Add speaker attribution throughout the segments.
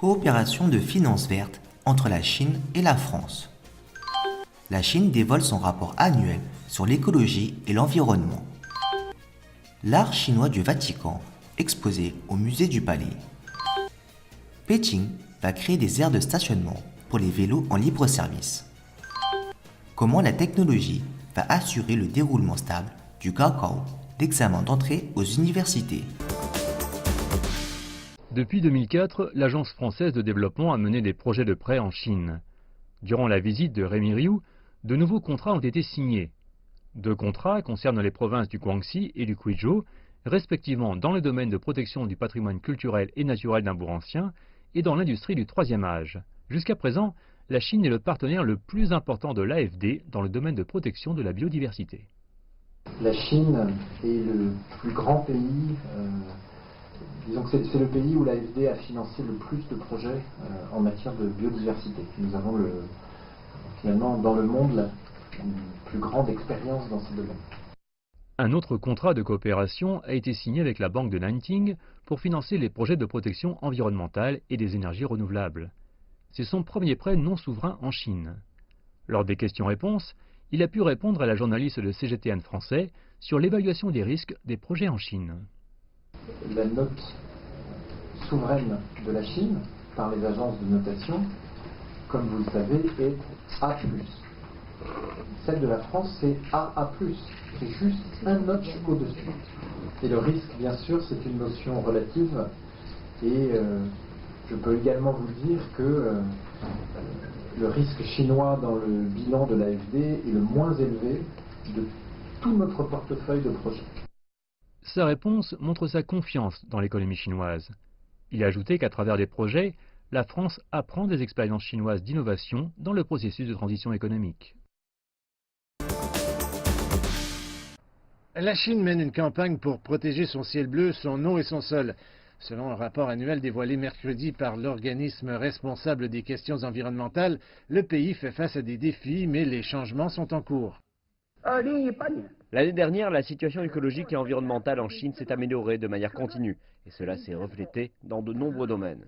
Speaker 1: Coopération de finances vertes entre la Chine et la France. La Chine dévoile son rapport annuel sur l'écologie et l'environnement. L'art chinois du Vatican, exposé au musée du Palais. Pékin va créer des aires de stationnement pour les vélos en libre service. Comment la technologie va assurer le déroulement stable du Gaokao, l'examen d'entrée aux universités.
Speaker 2: Depuis 2004, l'Agence française de développement a mené des projets de prêt en Chine. Durant la visite de Rémi Rioux, de nouveaux contrats ont été signés. 2 contrats concernent les provinces du Guangxi et du Guizhou, respectivement dans le domaine de protection du patrimoine culturel et naturel d'un bourg ancien et dans l'industrie du troisième âge. Jusqu'à présent, la Chine est le partenaire le plus important de l'AFD dans le domaine de protection de la biodiversité.
Speaker 3: La Chine est le plus grand pays, disons que c'est le pays où l'AFD a financé le plus de projets en matière de biodiversité. Nous avons finalement dans le monde la plus grande expérience dans ce domaine.
Speaker 2: Un autre contrat de coopération a été signé avec la Banque de Nanting pour financer les projets de protection environnementale et des énergies renouvelables. C'est son premier prêt non souverain en Chine. Lors des questions-réponses, il a pu répondre à la journaliste de CGTN français sur l'évaluation des risques des projets en Chine.
Speaker 3: La note souveraine de la Chine par les agences de notation, comme vous le savez, est A+. Celle de la France, c'est AA+. C'est juste un notch au-dessus. Et le risque, bien sûr, c'est une notion relative. Et je peux également vous dire que le risque chinois dans le bilan de l'AFD est le moins élevé de tout notre portefeuille de projets.
Speaker 2: Sa réponse montre sa confiance dans l'économie chinoise. Il a ajouté qu'à travers des projets, la France apprend des expériences chinoises d'innovation dans le processus de transition économique.
Speaker 4: La Chine mène une campagne pour protéger son ciel bleu, son eau et son sol. Selon un rapport annuel dévoilé mercredi par l'organisme responsable des questions environnementales, le pays fait face à des défis, mais les changements sont en cours.
Speaker 5: L'année dernière, la situation écologique et environnementale en Chine s'est améliorée de manière continue, et cela s'est reflété dans de nombreux domaines.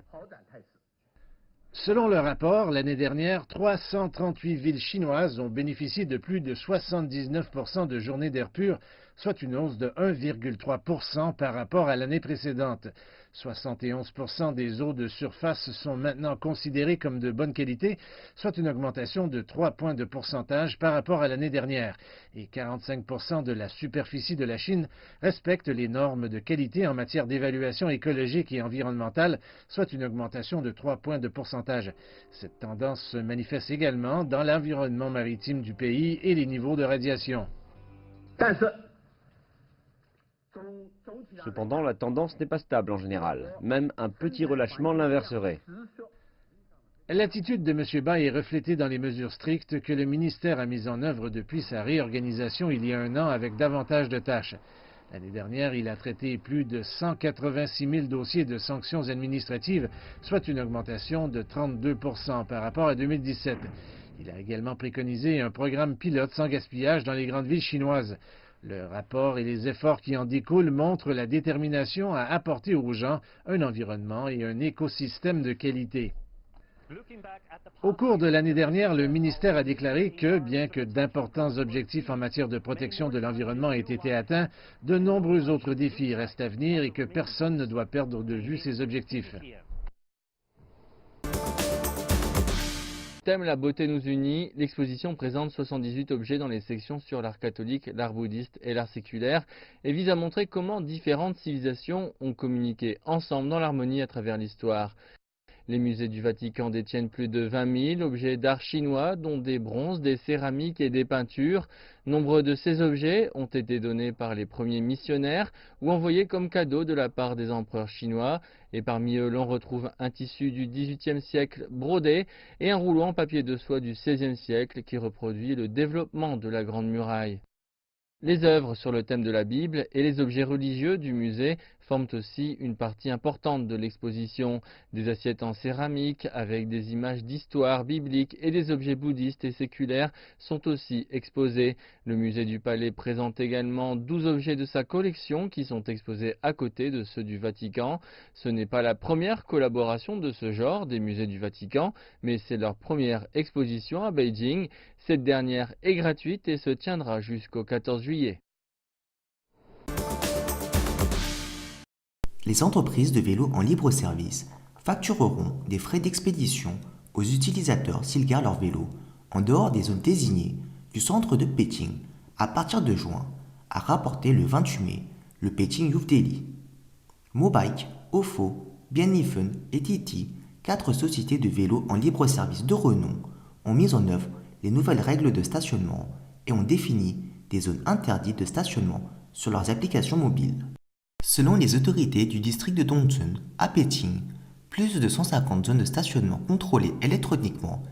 Speaker 4: Selon le rapport, l'année dernière, 338 villes chinoises ont bénéficié de plus de 79% de journées d'air pur, soit une hausse de 1,3% par rapport à l'année précédente. 71% des eaux de surface sont maintenant considérées comme de bonne qualité, soit une augmentation de 3 points de pourcentage par rapport à l'année dernière. Et 45% de la superficie de la Chine respecte les normes de qualité en matière d'évaluation écologique et environnementale, soit une augmentation de 3 points de pourcentage. Cette tendance se manifeste également dans l'environnement maritime du pays et les niveaux de radiation.
Speaker 5: Cependant, la tendance n'est pas stable en général. Même un petit relâchement l'inverserait.
Speaker 4: L'attitude de M. Bai est reflétée dans les mesures strictes que le ministère a mises en œuvre depuis sa réorganisation il y a 1 an avec davantage de tâches. L'année dernière, il a traité plus de 186 000 dossiers de sanctions administratives, soit une augmentation de 32% par rapport à 2017. Il a également préconisé un programme pilote sans gaspillage dans les grandes villes chinoises. Le rapport et les efforts qui en découlent montrent la détermination à apporter aux gens un environnement et un écosystème de qualité. Au cours de l'année dernière, le ministère a déclaré que, bien que d'importants objectifs en matière de protection de l'environnement aient été atteints, de nombreux autres défis restent à venir et que personne ne doit perdre de vue ces objectifs.
Speaker 6: Thème La beauté nous unit, l'exposition présente 78 objets dans les sections sur l'art catholique, l'art bouddhiste et l'art séculaire et vise à montrer comment différentes civilisations ont communiqué ensemble dans l'harmonie à travers l'histoire. Les musées du Vatican détiennent plus de 20 000 objets d'art chinois, dont des bronzes, des céramiques et des peintures. Nombreux de ces objets ont été donnés par les premiers missionnaires ou envoyés comme cadeaux de la part des empereurs chinois. Et parmi eux, l'on retrouve un tissu du XVIIIe siècle brodé et un rouleau en papier de soie du XVIe siècle qui reproduit le développement de la Grande Muraille. Les œuvres sur le thème de la Bible et les objets religieux du musée forment aussi une partie importante de l'exposition. Des assiettes en céramique avec des images d'histoire biblique et des objets bouddhistes et séculaires sont aussi exposés. Le musée du Palais présente également 12 objets de sa collection qui sont exposés à côté de ceux du Vatican. Ce n'est pas la première collaboration de ce genre des musées du Vatican, mais c'est leur première exposition à Beijing. Cette dernière est gratuite et se tiendra jusqu'au 14 juillet.
Speaker 1: Les entreprises de vélos en libre-service factureront des frais d'expédition aux utilisateurs s'ils garent leur vélo en dehors des zones désignées du centre de Peking à partir de juin, a rapporté le 28 mai le Peking Youth Daily. Mobike, Ofo, Bienifen et Titi, 4 sociétés de vélos en libre-service de renom, ont mis en œuvre les nouvelles règles de stationnement et ont défini des zones interdites de stationnement sur leurs applications mobiles. Selon les autorités du district de Dongzhen, à Pékin, plus de 150 zones de stationnement contrôlées électroniquement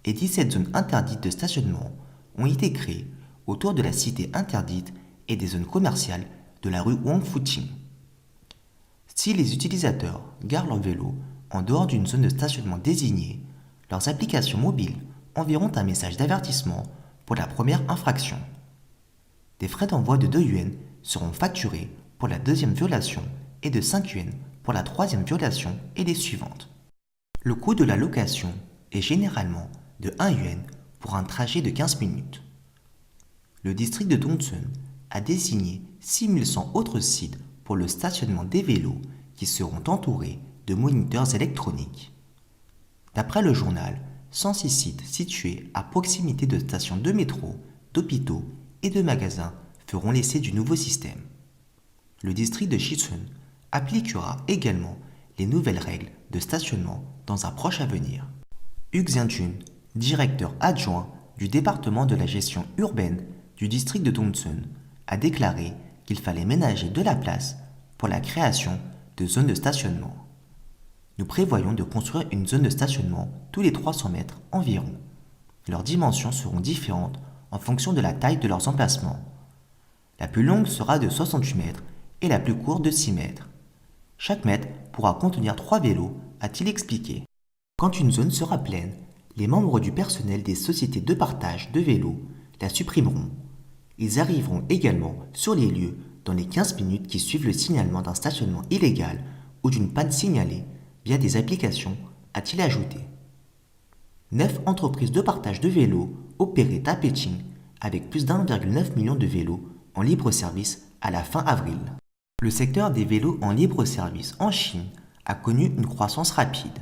Speaker 1: et 17 zones interdites de stationnement ont été créées autour de la cité interdite et des zones commerciales de la rue Wangfujing. Si les utilisateurs garent leur vélo en dehors d'une zone de stationnement désignée, leurs applications mobiles enverront un message d'avertissement pour la première infraction. Des frais d'envoi de 2 yuan seront facturés pour la deuxième violation et de 5 yuan pour la troisième violation et les suivantes. Le coût de la location est généralement de 1 yuan pour un trajet de 15 minutes. Le district de Dongzhen a désigné 6100 autres sites pour le stationnement des vélos qui seront entourés de moniteurs électroniques. D'après le journal, 106 sites situés à proximité de stations de métro, d'hôpitaux et de magasins feront l'essai du nouveau système. Le district de Sichuan appliquera également les nouvelles règles de stationnement dans un proche avenir. Hu Xianjun, directeur adjoint du département de la gestion urbaine du district de Dongzhen, a déclaré qu'il fallait ménager de la place pour la création de zones de stationnement. Nous prévoyons de construire une zone de stationnement tous les 300 mètres environ. Leurs dimensions seront différentes en fonction de la taille de leurs emplacements. La plus longue sera de 68 mètres et la plus courte de 6 mètres. Chaque mètre pourra contenir 3 vélos, a-t-il expliqué. Quand une zone sera pleine, les membres du personnel des sociétés de partage de vélos la supprimeront. Ils arriveront également sur les lieux dans les 15 minutes qui suivent le signalement d'un stationnement illégal ou d'une panne signalée via des applications, a-t-il ajouté. 9 entreprises de partage de vélos opéraient à Pékin avec plus d'1,9 million de vélos en libre service à la fin avril. Le secteur des vélos en libre service en Chine a connu une croissance rapide.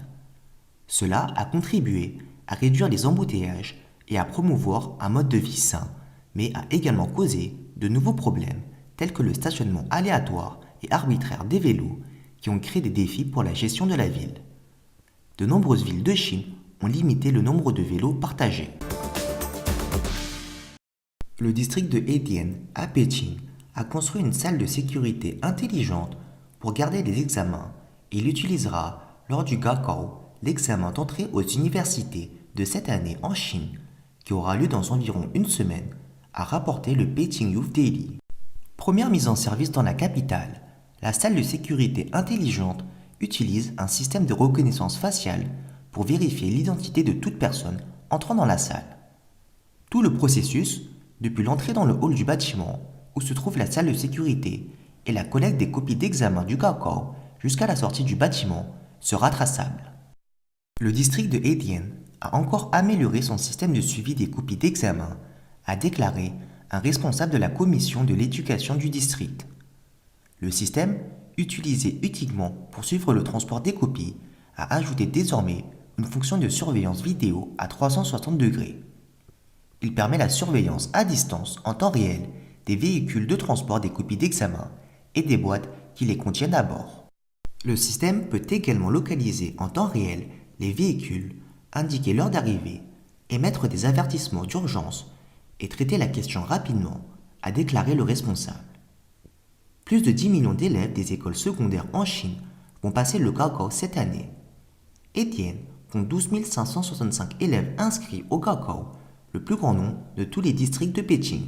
Speaker 1: Cela a contribué à réduire les embouteillages et à promouvoir un mode de vie sain, mais a également causé de nouveaux problèmes tels que le stationnement aléatoire et arbitraire des vélos qui ont créé des défis pour la gestion de la ville. De nombreuses villes de Chine ont limité le nombre de vélos partagés. Le district de Hedian, à Pékin, a construit une salle de sécurité intelligente pour garder les examens et il utilisera lors du Gaokao l'examen d'entrée aux universités de cette année en Chine qui aura lieu dans environ une semaine, a rapporté le Peking Youth Daily. Première mise en service dans la capitale, la salle de sécurité intelligente utilise un système de reconnaissance faciale pour vérifier l'identité de toute personne entrant dans la salle. Tout le processus, depuis l'entrée dans le hall du bâtiment où se trouve la salle de sécurité et la collecte des copies d'examen du Gaokao jusqu'à la sortie du bâtiment, sera traçable. Le district de Hedian a encore amélioré son système de suivi des copies d'examen, a déclaré un responsable de la commission de l'éducation du district. Le système, utilisé uniquement pour suivre le transport des copies, a ajouté désormais une fonction de surveillance vidéo à 360 degrés. Il permet la surveillance à distance en temps réel des véhicules de transport des copies d'examen et des boîtes qui les contiennent à bord. Le système peut également localiser en temps réel les véhicules, indiquer l'heure d'arrivée, émettre des avertissements d'urgence et traiter la question rapidement, a déclaré le responsable. Plus de 10 millions d'élèves des écoles secondaires en Chine vont passer le Gaokao cette année. Hedian compte 12 565 élèves inscrits au Gaokao, le plus grand nombre de tous les districts de Pékin.